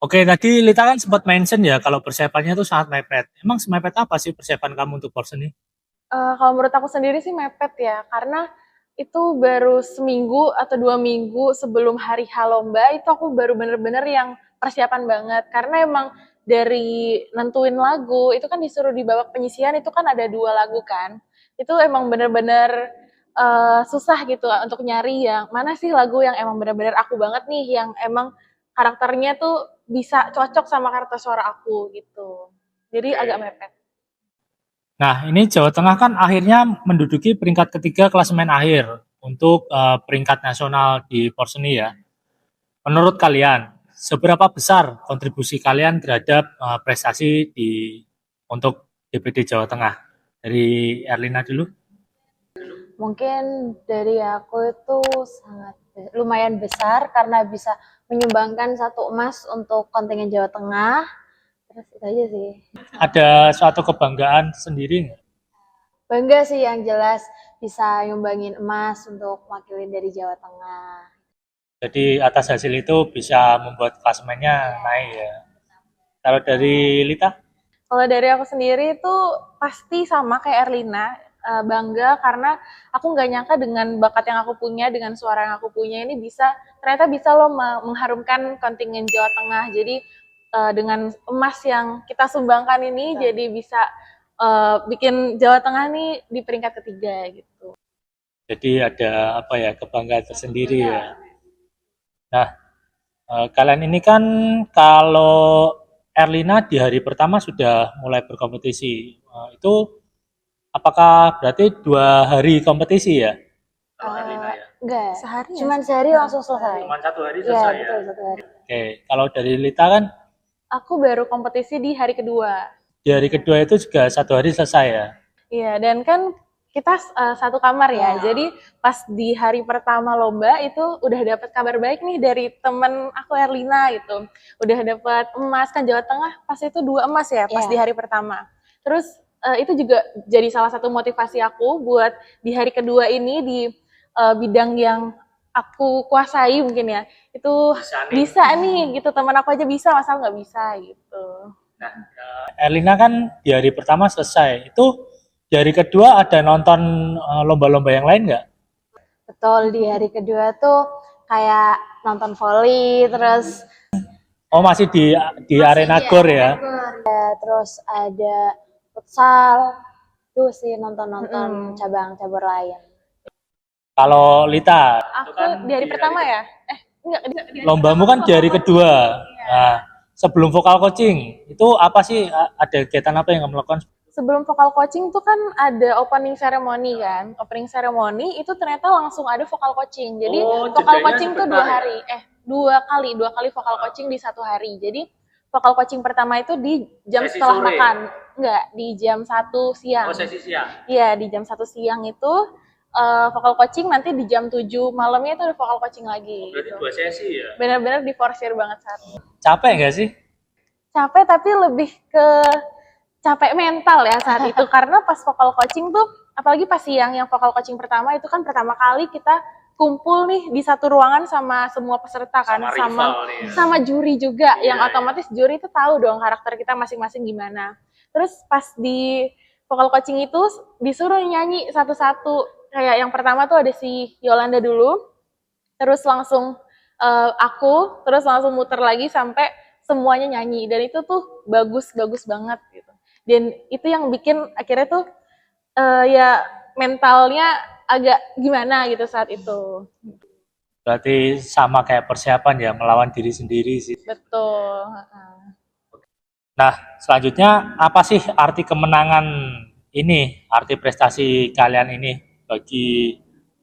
Oke, tadi Lita kan sempat mention ya kalau persiapannya itu sangat mepet. Emang semepet apa sih persiapan kamu untuk pors ini? Kalau menurut aku sendiri sih mepet ya, karena itu baru seminggu atau 2 minggu sebelum hari H lomba, itu aku baru bener-bener yang persiapan banget. Karena emang dari nentuin lagu, itu kan disuruh di babak penyisihan, itu kan ada 2 lagu kan. Itu emang bener-bener susah gitu untuk nyari yang mana sih lagu yang emang bener-bener aku banget nih, yang emang karakternya tuh bisa cocok sama karakter suara aku gitu. Jadi agak mepet. Nah, ini Jawa Tengah kan akhirnya menduduki peringkat ketiga klasemen akhir untuk peringkat nasional di pors ini ya. Menurut kalian, seberapa besar kontribusi kalian terhadap prestasi untuk DPD Jawa Tengah? Dari Erlina dulu. Mungkin dari aku itu sangat lumayan besar karena bisa menyumbangkan 1 emas untuk kontingen Jawa Tengah. Terus itu aja sih. Ada suatu kebanggaan sendiri nggak? Bangga sih yang jelas bisa nyumbangin emas untuk wakilin dari Jawa Tengah. Jadi atas hasil itu bisa membuat klasemennya naik ya. Kalau dari Lita? Kalau dari aku sendiri itu pasti sama kayak Erlina, bangga karena aku nggak nyangka dengan bakat yang aku punya, dengan suara yang aku punya ini ternyata bisa loh mengharumkan kontingen Jawa Tengah. Jadi dengan emas yang kita sumbangkan ini jadi bisa bikin Jawa Tengah nih di peringkat ketiga gitu. Jadi ada apa ya, kebanggaan tersendiri ya. Nah, kalian ini kan kalau Erlina di hari pertama sudah mulai berkompetisi. Itu apakah berarti 2 hari kompetisi ya? Enggak, Sehari ya? cuman sehari langsung selesai. Cuma 1 hari Iya, selesai ya? betul, 1 hari. Oke, kalau dari Lita kan Aku baru kompetisi di hari kedua. di hari kedua itu juga 1 hari selesai ya? Iya, dan kan kita satu kamar ya. Jadi pas di hari pertama lomba itu udah dapat kabar baik nih dari temen aku Erlina gitu. Udah dapat emas kan Jawa Tengah pas itu 2 emas ya pas Iya. di hari pertama. Terus itu juga jadi salah satu motivasi aku buat di hari kedua ini di bidang yang aku kuasai mungkin ya. Itu bisa nih gitu, teman aku aja bisa, masa nggak bisa gitu. Erlina kan di hari pertama selesai. Itu di hari kedua ada nonton lomba-lomba yang lain nggak? Betul, di hari kedua tuh kayak nonton volley, terus Oh, masih di arena di GOR ya? terus ada futsal. Tuh sih nonton-nonton cabang-cabur lain. Kalau Lita, Aku di hari pertama ya? Enggak, lombamu kan di hari kedua. Nah, sebelum vokal coaching, itu apa sih, ada kegiatan apa yang kamu lakukan? sebelum vokal coaching tuh kan ada opening ceremony kan. Opening ceremony itu ternyata langsung ada vokal coaching. Jadi vokal coaching tuh 2 hari. 2 kali vokal coaching di 1 hari. Jadi vokal coaching pertama itu di jam setelah makan. Enggak, di jam 1 siang. Sesi siang. Iya, di jam 1 siang itu vokal coaching, nanti di jam 7 malamnya itu ada vokal coaching lagi. Berarti Gitu. 2 sesi ya? Benar-benar diforsir banget saat itu. Capek nggak sih? Capek tapi lebih ke capek mental ya saat itu karena pas vokal coaching tuh apalagi pas siang yang vokal coaching pertama itu kan pertama kali kita kumpul nih di satu ruangan sama semua peserta kan sama juri juga yang otomatis juri itu tahu dong karakter kita masing-masing gimana. Terus pas di vokal coaching itu disuruh nyanyi satu-satu, kayak yang pertama tuh ada si Yolanda dulu, terus langsung aku, terus langsung muter lagi sampai semuanya nyanyi, dan itu tuh bagus banget gitu. Dan itu yang bikin akhirnya tuh ya mentalnya agak gimana gitu saat itu. Berarti sama kayak persiapan ya, melawan diri sendiri sih. Betul. Nah, selanjutnya apa sih arti kemenangan ini, arti prestasi kalian ini bagi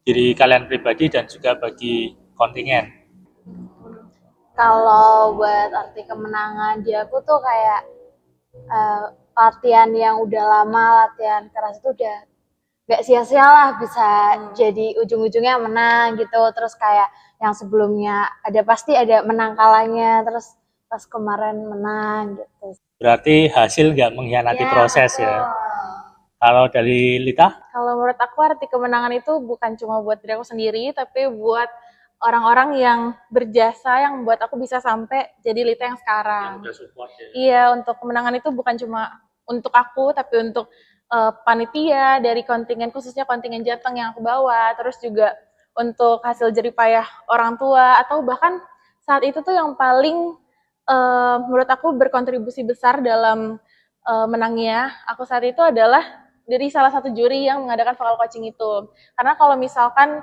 diri kalian pribadi dan juga bagi kontingen? Kalau buat arti kemenangan di aku tuh kayak latihan yang udah lama, latihan keras itu udah gak sia-sia lah bisa jadi ujung-ujungnya menang gitu. Terus kayak yang sebelumnya pasti ada menang kalahnya, terus pas kemarin menang gitu. Berarti hasil nggak mengkhianati proses betul. ya. Kalau dari Lita? Kalau menurut aku arti kemenangan itu bukan cuma buat diri aku sendiri, tapi buat orang-orang yang berjasa yang membuat aku bisa sampai jadi Lita yang sekarang. Yang udah support ya. Iya, untuk kemenangan itu bukan cuma untuk aku, tapi untuk panitia dari kontingen, khususnya kontingen Jateng yang aku bawa, terus juga untuk hasil jeripayah orang tua, atau bahkan saat itu tuh yang paling menurut aku berkontribusi besar dalam menangnya aku saat itu adalah dari salah satu juri yang mengadakan vokal coaching itu. Karena kalau misalkan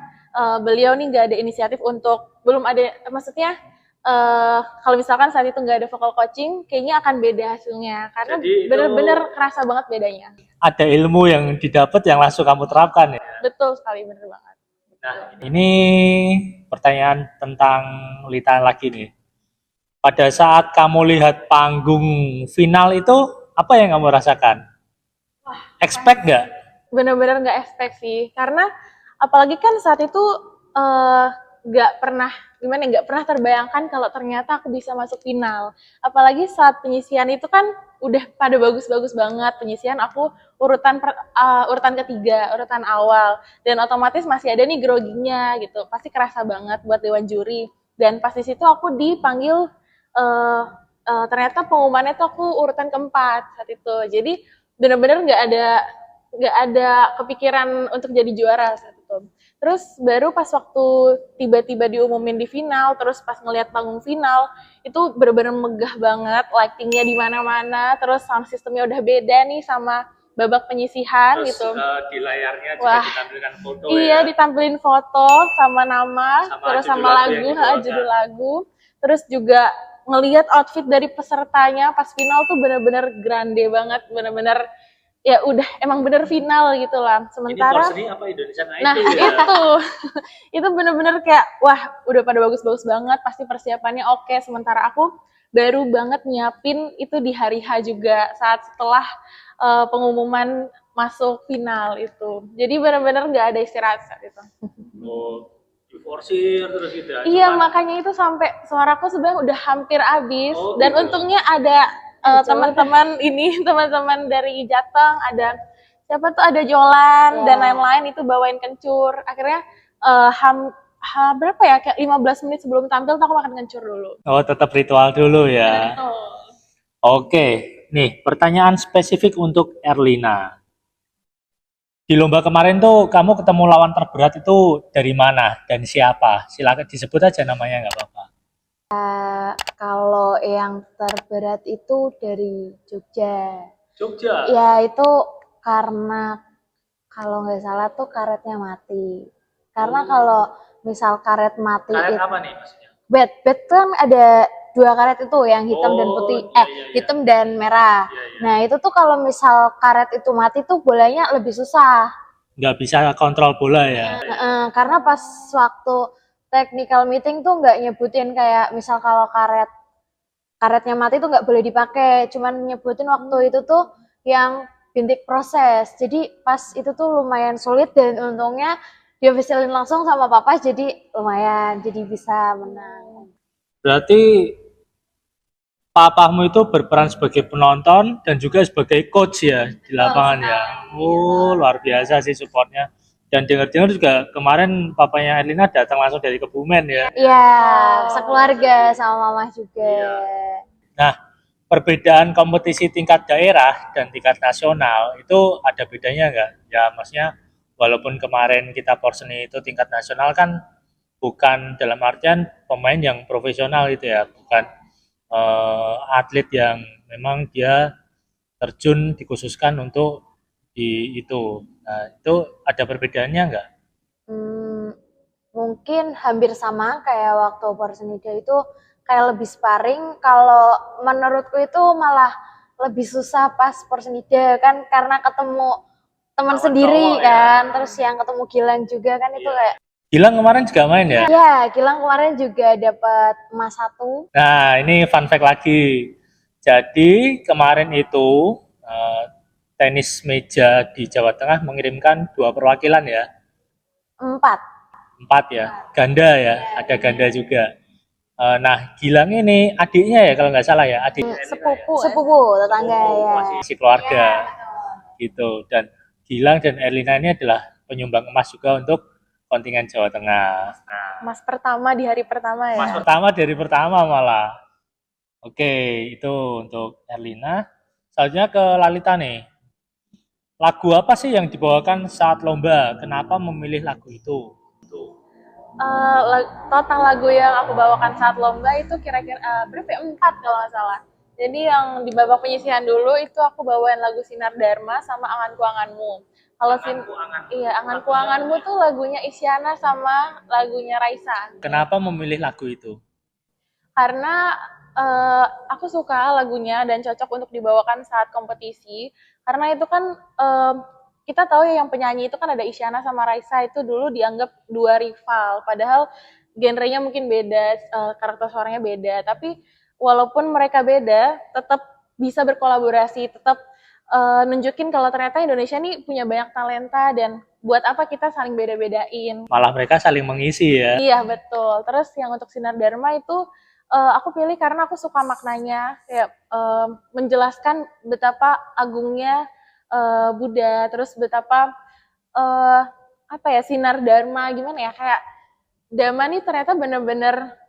beliau nih nggak ada inisiatif untuk, belum ada, maksudnya kalau misalkan saat itu nggak ada vokal coaching, kayaknya akan beda hasilnya. Karena bener-bener kerasa banget bedanya. Ada ilmu yang didapat yang langsung kamu terapkan ya. Betul sekali, bener banget. Nah, ini pertanyaan tentang Lita lagi nih. Pada saat kamu lihat panggung final itu, apa yang kamu rasakan? Expect nggak? Bener-bener nggak expect sih, karena apalagi kan saat itu nggak pernah terbayangkan kalau ternyata aku bisa masuk final. Apalagi saat penyisian itu kan udah pada bagus-bagus banget penyisian, aku urutan ketiga, urutan awal, dan otomatis masih ada nih groginya gitu, pasti kerasa banget buat dewan juri. Dan pas di situ aku dipanggil, ternyata pengumumannya tuh aku urutan keempat saat itu, jadi bener-bener nggak ada kepikiran untuk jadi juara saat itu. Terus baru pas waktu tiba-tiba diumumin di final, terus pas ngelihat panggung final, itu bener-bener megah banget, lightingnya di mana-mana, terus sound systemnya udah beda nih sama babak penyisihan Terus, gitu. di layarnya juga Wah, ditampilkan foto iya, ya. ditampilin foto sama nama, Sama terus judul sama lagu lagu, yang dibawakan. judul lagu. Terus juga ngelihat outfit dari pesertanya pas final tuh bener-bener grande banget, bener-bener ya udah emang bener final gitu lah. Ini Sementara Porsche apa Indonesian nah Idol ya? itu bener-bener kayak wah udah pada bagus-bagus banget, pasti persiapannya oke. Sementara aku baru banget nyiapin itu di hari H juga, saat setelah pengumuman masuk final itu. Jadi bener-bener nggak ada istirahat saat itu. Oh, diforsir terus gitu ya? Iya, Cuman- makanya itu sampai suaraku sebenarnya udah hampir habis. Oh, Dan gitu. untungnya ada teman-teman ini, teman-teman dari Jateng, ada siapa tuh, ada Jolan dan lain-lain, itu bawain kencur. Akhirnya berapa ya, kayak 15 menit sebelum tampil tuh aku makan kencur dulu. Oh, tetap ritual dulu ya. Oke, nih pertanyaan spesifik untuk Erlina. Di lomba kemarin tuh kamu ketemu lawan terberat itu dari mana dan siapa? Silakan disebut aja namanya, nggak apa-apa. Kalau yang terberat itu dari Jogja. Jogja. Ya itu karena kalau nggak salah tuh karetnya mati. Karena kalau misal karet mati Karet itu apa nih maksudnya? bed kan ada 2 karet itu, yang hitam dan putih. Iya. Hitam dan merah. Iya, iya. Nah, itu tuh kalau misal karet itu mati tuh bolanya lebih susah. Nggak bisa kontrol bola ya. Karena pas waktu technical meeting tuh nggak nyebutin kayak misal kalau karetnya mati tuh nggak boleh dipakai, cuman nyebutin waktu itu tuh yang bintik proses. Jadi pas itu tuh lumayan sulit, dan untungnya dioficialin langsung sama papa, jadi lumayan, jadi bisa menang. Berarti papamu itu berperan sebagai penonton dan juga sebagai coach ya di lapangan ya. Oh, luar biasa sih supportnya. Dan dengar-dengar juga kemarin papanya Erlina datang langsung dari Kebumen ya. Iya, sekeluarga sama mama juga. Nah, perbedaan kompetisi tingkat daerah dan tingkat nasional itu ada bedanya nggak? Ya, maksudnya walaupun kemarin kita Porseni itu tingkat nasional kan bukan dalam artian pemain yang profesional gitu ya, bukan atlet yang memang dia terjun dikhususkan untuk di itu. Nah, itu ada perbedaannya nggak? Mungkin hampir sama kayak waktu Porsenida itu, kayak lebih sparring. Kalau menurutku itu malah lebih susah pas Porsenida kan, karena ketemu teman sendiri kan, terus yang ketemu Gilang juga kan, itu kayak Gilang kemarin juga main ya? ya, Gilang kemarin juga dapat emas 1. Nah, ini fun fact lagi. Jadi kemarin itu tenis meja di Jawa Tengah mengirimkan 2 perwakilan ya. 4 ya, ganda ya, ada ganda juga. Nah, Gilang ini adiknya ya kalau nggak salah ya, adik Sepupu tetangga ya. si keluarga gitu. Dan Gilang dan Erlina ini adalah penyumbang emas juga untuk kontingen Jawa Tengah. Mas pertama di hari pertama ya. Mas pertama dari pertama malah. Oke, itu untuk Erlina. Selanjutnya ke Lalita nih. Lagu apa sih yang dibawakan saat lomba? Kenapa memilih lagu itu? Total lagu yang aku bawakan saat lomba itu kira-kira berapa ya? 4 kalau nggak salah. Jadi yang di babak penyisihan dulu itu aku bawain lagu Sinar Dharma sama Anganku Anganmu. Kalau iya, Anganku Anganmu tuh lagunya Isyana sama lagunya Raisa. Kenapa memilih lagu itu? Karena aku suka lagunya dan cocok untuk dibawakan saat kompetisi. Karena itu kan kita tahu ya yang penyanyi itu kan ada Isyana sama Raisa itu dulu dianggap dua rival. Padahal genrenya mungkin beda, karakter suaranya beda. Tapi walaupun mereka beda, tetap bisa berkolaborasi, tetap nunjukin kalau ternyata Indonesia nih punya banyak talenta dan buat apa kita saling beda-bedain. Malah mereka saling mengisi ya. Iya betul. Terus yang untuk Sinar Dharma itu aku pilih karena aku suka maknanya, kayak menjelaskan betapa agungnya Buddha, terus betapa apa ya sinar Dharma gimana ya kayak Dharma nih ternyata benar-benar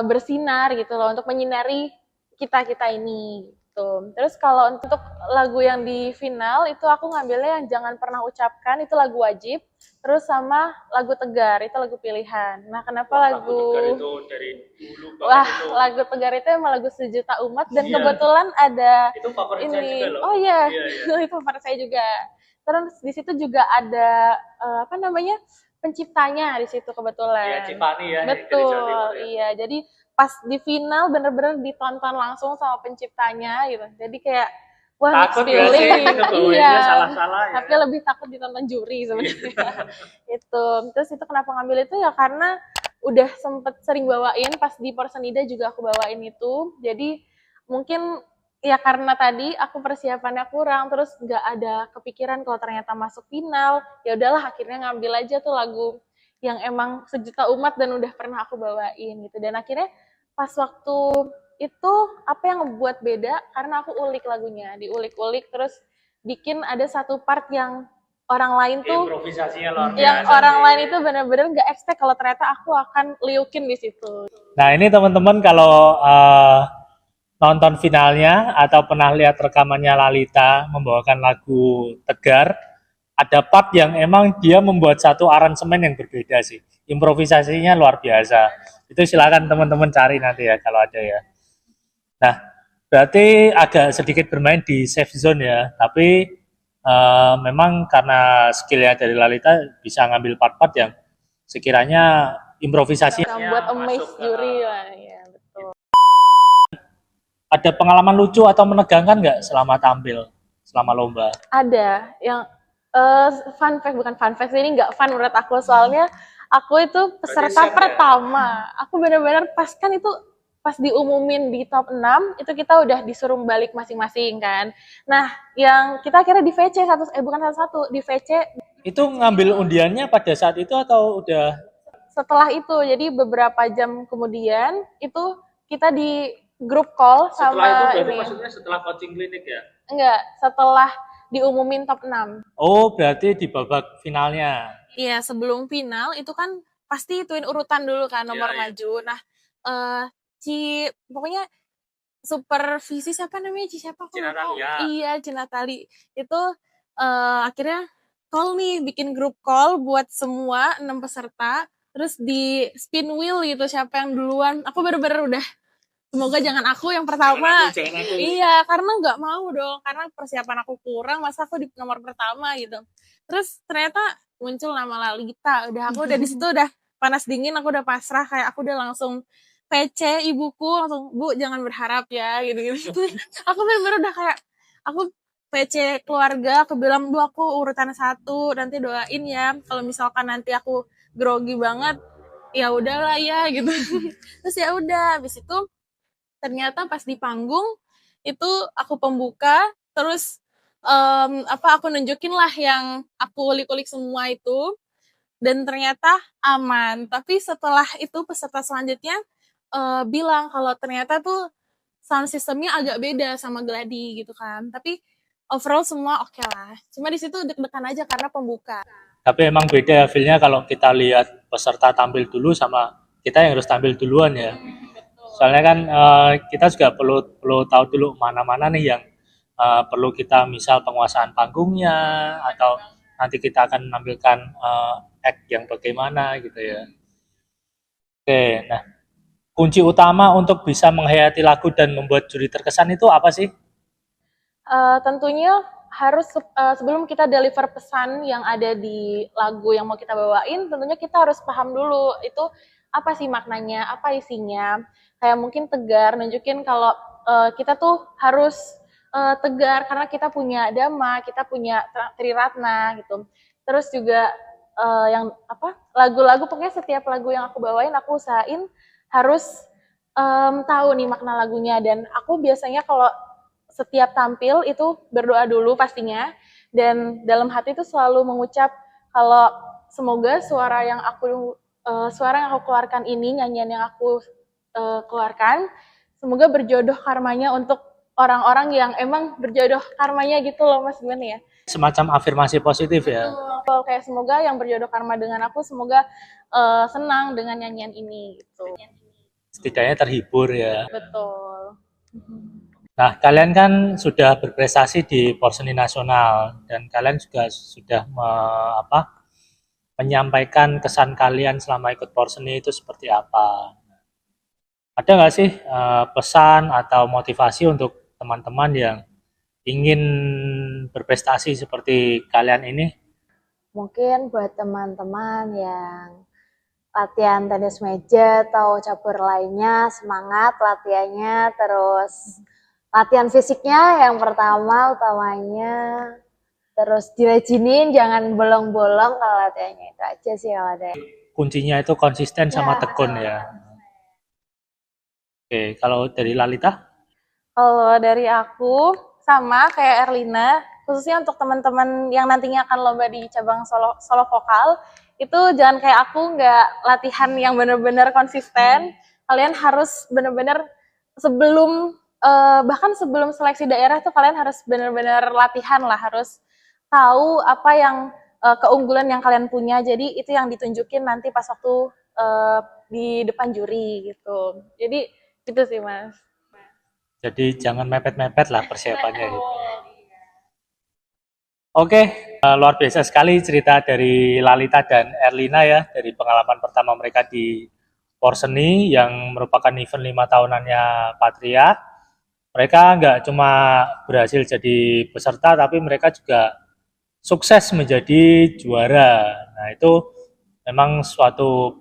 bersinar gitu loh untuk menyinari kita ini gitu. Terus kalau untuk lagu yang di final itu aku ngambilnya yang Jangan Pernah Ucapkan, itu lagu wajib. Terus sama lagu Tegar, itu lagu pilihan. Nah, kenapa lagu Tegar itu dari dulu Wah, itu. lagu Tegar itu emang lagu sejuta umat dan kebetulan ada Itu favorit saya ini. juga loh. Oh iya, Iya. itu favorit saya juga. Terus di situ juga ada apa namanya? Penciptanya di situ kebetulan. Iya, Cipani ya, dari Jawa Betul, Timur ya. iya. Jadi pas di final bener-bener ditonton langsung sama penciptanya gitu. Jadi kayak wah mixed Takut gak sih feeling. ngebawainnya Iya. salah-salah ya? Tapi lebih takut ditonton juri sebenarnya. Itu. Terus itu kenapa ngambil itu ya karena udah sempet sering bawain pas di Porsenida juga aku bawain itu. Jadi mungkin ya karena tadi aku persiapannya kurang terus nggak ada kepikiran kalau ternyata masuk final, ya udahlah akhirnya ngambil aja tuh lagu yang emang sejuta umat dan udah pernah aku bawain gitu. Dan akhirnya pas waktu itu apa yang ngebuat beda karena aku ulik lagunya, diulik-ulik terus bikin ada satu part yang orang lain tuh Improvisasinya luar biasa. yang orang lain itu benar-benar nggak expect kalau ternyata aku akan liukin di situ. Nah, ini teman-teman kalau nonton finalnya atau pernah lihat rekamannya Lalita membawakan lagu Tegar, ada part yang emang dia membuat satu aransemen yang berbeda sih. Improvisasinya luar biasa. Itu silakan teman-teman cari nanti ya kalau ada ya. Nah, berarti agak sedikit bermain di safe zone ya, tapi memang karena skillnya dari Lalita bisa ngambil part-part yang sekiranya improvisasinya Yang buat amaze juri lah ya betul. Ada pengalaman lucu atau menegangkan nggak selama tampil, selama lomba? Ada yang fun fact, bukan fun fact, ini nggak fun menurut aku soalnya aku itu peserta pertama. Aku benar-benar pas kan itu pas diumumin di top 6 itu kita udah disuruh balik masing-masing kan. Nah, yang kita akhirnya di VC bukan satu-satu, di VC Itu ngambil undiannya pada saat itu atau udah setelah itu. Jadi beberapa jam kemudian itu kita di grup call sama ini. maksudnya setelah coaching klinik ya? Enggak, setelah diumumin top 6. Oh, berarti di babak finalnya. Iya, sebelum final itu kan pasti ituin urutan dulu kan nomor maju. Nah, pokoknya supervisi siapa namanya? Siapa aku nggak tahu. Iya, Cinatali. Itu akhirnya call nih, bikin grup call buat semua 6 peserta. Terus di spin wheel gitu siapa yang duluan. Aku bener-bener udah semoga jangan aku yang pertama. Jangan aku. Iya, karena nggak mau dong. Karena persiapan aku kurang, masa aku di nomor pertama gitu. Terus ternyata muncul nama Lalita. Aku udah di situ udah panas dingin, aku udah pasrah, kayak aku udah langsung PC ibuku langsung, Bu jangan berharap ya gitu-gitu. Aku bener-bener udah kayak aku PC keluarga, aku bilang, Bu aku urutan 1, nanti doain ya. Kalau misalkan nanti aku grogi banget, ya udahlah ya gitu. Terus ya udah, habis itu ternyata pas di panggung itu aku pembuka, terus aku nunjukin lah yang aku ulik-ulik semua itu, dan ternyata aman. Tapi setelah itu peserta selanjutnya bilang kalau ternyata tuh sound systemnya agak beda sama Gladi gitu kan. Tapi overall semua oke lah. Cuma di situ deg-degan aja karena pembuka. Tapi emang beda feel-nya kalau kita lihat peserta tampil dulu sama kita yang harus tampil duluan ya. Soalnya kan kita juga perlu tahu dulu mana-mana nih yang perlu kita misal penguasaan panggungnya atau nanti kita akan menampilkan act yang bagaimana gitu ya. Oke, nah kunci utama untuk bisa menghayati lagu dan membuat juri terkesan itu apa sih? Tentunya harus sebelum kita deliver pesan yang ada di lagu yang mau kita bawain, tentunya kita harus paham dulu itu apa sih maknanya, apa isinya. Kayak mungkin tegar, nunjukin kalau kita tuh harus tegar karena kita punya dhamma, kita punya triratna gitu. Terus juga yang apa lagu-lagu, pokoknya setiap lagu yang aku bawain aku usahain harus tahu nih makna lagunya. Dan aku biasanya kalau setiap tampil itu berdoa dulu pastinya, dan dalam hati itu selalu mengucap kalau semoga suara yang aku keluarkan ini, nyanyian yang aku keluarkan, semoga berjodoh karmanya untuk orang-orang yang emang berjodoh karmanya gitu loh Mas, gimana ya? Semacam afirmasi positif ya. Kalau kayak semoga yang berjodoh karma dengan aku, semoga senang dengan nyanyian ini gitu. Setidaknya terhibur ya. Betul. Nah, kalian kan sudah berprestasi di Porseni Nasional dan kalian juga sudah menyampaikan kesan kalian selama ikut Porseni itu seperti apa. Ada nggak sih pesan atau motivasi untuk teman-teman yang ingin berprestasi seperti kalian ini? Mungkin buat teman-teman yang latihan tenis meja atau cabur lainnya, semangat latihannya, terus latihan fisiknya yang pertama utamanya, terus dirajinin, jangan bolong-bolong kalau latihannya, itu aja sih kalau ada. Kuncinya itu konsisten sama tekun ya. Oke, kalau dari Lalita? Kalau dari aku sama kayak Erlina, khususnya untuk teman-teman yang nantinya akan lomba di cabang solo vokal, itu jangan kayak aku, nggak latihan yang benar-benar konsisten. Kalian harus benar-benar bahkan sebelum seleksi daerah tuh kalian harus benar-benar latihan lah, harus tahu apa yang keunggulan yang kalian punya. Jadi itu yang ditunjukin nanti pas waktu di depan juri gitu. Jadi gitu sih Mas. Jadi jangan mepet-mepet lah persiapannya gitu. Oke, luar biasa sekali cerita dari Lalita dan Erlina ya, dari pengalaman pertama mereka di Porseni yang merupakan event 5 tahunannya Patria. Mereka nggak cuma berhasil jadi peserta, tapi mereka juga sukses menjadi juara. Nah itu memang suatu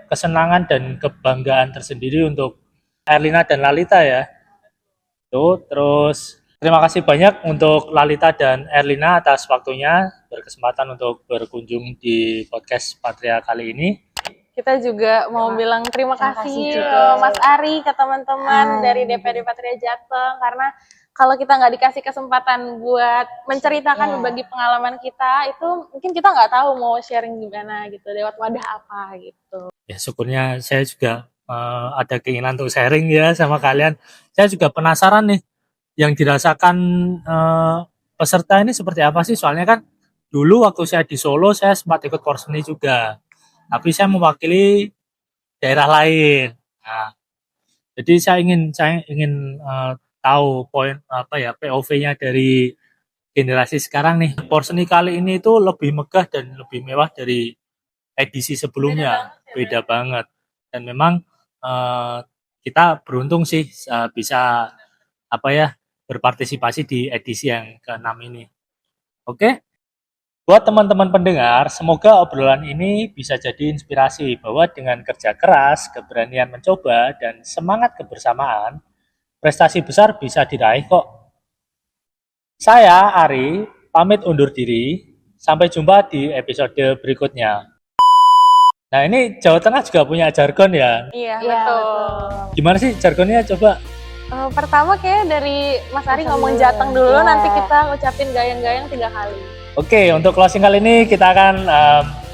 kesenangan dan kebanggaan tersendiri untuk Erlina dan Lalita ya. Tuh, terus terima kasih banyak untuk Lalita dan Erlina atas waktunya, berkesempatan untuk berkunjung di podcast Patria kali ini. Kita juga mau bilang terima kasih juga. Mas Ari ke teman-teman dari DPD Patria Jateng, karena kalau kita nggak dikasih kesempatan buat menceritakan berbagi pengalaman kita, itu mungkin kita nggak tahu mau sharing gimana gitu, lewat wadah apa gitu. Ya syukurnya saya juga ada keinginan untuk sharing ya sama kalian. Saya juga penasaran nih yang dirasakan peserta ini seperti apa sih, soalnya kan dulu waktu saya di Solo saya sempat ikut Porseni juga, tapi saya mewakili daerah lain. Nah, jadi saya ingin tahu poin POV-nya dari generasi sekarang nih. Porseni kali ini itu lebih megah dan lebih mewah dari edisi sebelumnya. Beda banget. Dan memang kita beruntung sih bisa berpartisipasi di edisi yang ke-6 ini. Oke. Buat teman-teman pendengar, semoga obrolan ini bisa jadi inspirasi bahwa dengan kerja keras, keberanian mencoba, dan semangat kebersamaan, prestasi besar bisa diraih kok. Saya, Ari, pamit undur diri. Sampai jumpa di episode berikutnya. Nah, ini Jawa Tengah juga punya jargon ya? Iya, Iya, betul. Gimana sih jargonnya? Coba. Pertama kayak dari Mas Ari ngomong Jateng dulu, nanti kita ucapin gayang-gayang 3 kali. Oke, untuk closing kali ini kita akan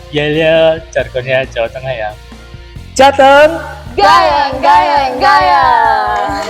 yel-yel jargonnya Jawa Tengah ya. Jateng! Gayang, gayang, gayang!